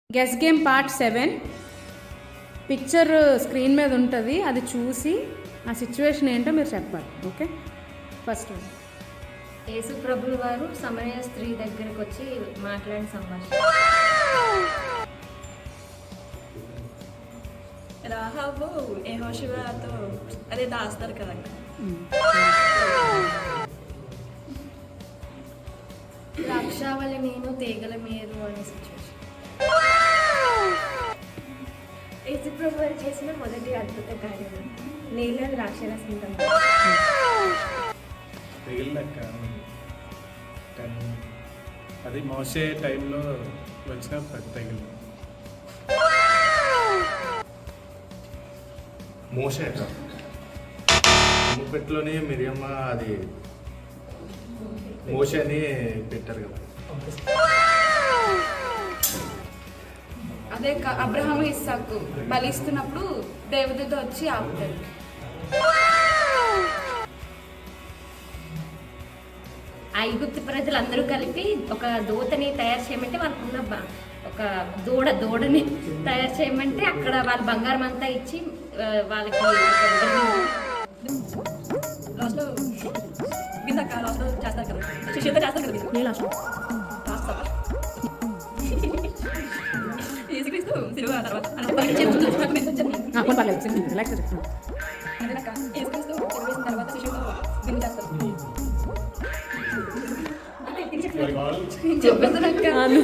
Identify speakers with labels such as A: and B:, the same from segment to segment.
A: Guess game part 7 picture screen మీద ఉంటుంది, అది చూసి ఆ సిచ్యువేషన్ ఏంటో మీరు చెప్పాలి. ఓకే, ఫస్ట్
B: యేసు ప్రభుల వారు సమరయ స్త్రీ దగ్గరకు వచ్చి మాట్లాడిన సంభాషణ.
C: రాహాబు యెహోషువతో అదే దాస్తారు కదా.
B: ద్రాక్షావళి నేను తీగల మీరు అనే సిచ్యువేషన్. యేసు ప్రభు వారు చేసిన మొదటి అద్భుత కార్యం నీళ్ళ ద్రాక్షరసం.
D: తెగిలినాక కానీ అది మోసే టైంలో వచ్చిన తెగిలి
E: మోసే ముప్పెట్లోనే మిరియమ్మ అది మోసే అని పెట్టారు కదా.
C: అదే అబ్రహాము ఇస్సాకు బలిస్తున్నప్పుడు దేవదూత వచ్చి ఆపుతారు.
B: ఐగుప్తు ప్రజలందరూ కలిపి ఒక దూతని తయారు చేయమంటే వాళ్ళకున్న ఒక దూడని తయారు చేయమంటే అక్కడ వాళ్ళ బంగారం అంతా ఇచ్చి వాళ్ళకి
C: లాస్ట్లో విన్నాక లాస్ట్లో చేస్తారు కదా, శిష్యులతో చేస్తారు కదా. యేసుక్రీస్తు సిలువ తర్వాత యేసుక్రీస్తు సిలువ వేసిన తర్వాత శిష్యులతో విందు చేస్తారు.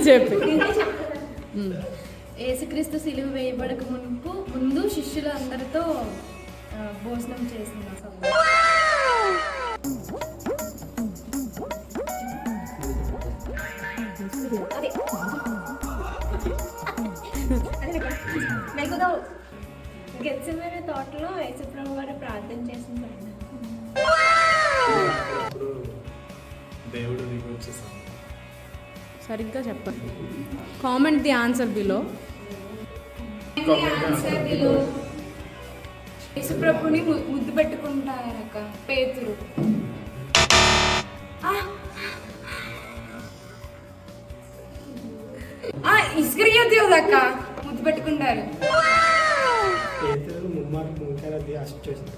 A: చెప్పి
B: యేసుక్రీస్తు సిలువ వేయబడక ముందు శిష్యులు అందరితో భోజనం చేసింది. గెత్సెమనే తోటలో యేసుప్రభు వారు ప్రార్థన చేసింది.
D: దేవుడు దిగి వచ్చేసాను.
A: సరిగ్గా చెప్పండి. Comment the answer below.
C: యేసుప్రభుని ముద్దు పెట్టుకుంటారక్క పేతురు. ఇస్కరియోతు అక్క ముద్దు పెట్టుకుంటారు.
F: పేతురు ముమ్మారు ముంకార అది అసిస్ట్ చేసింది.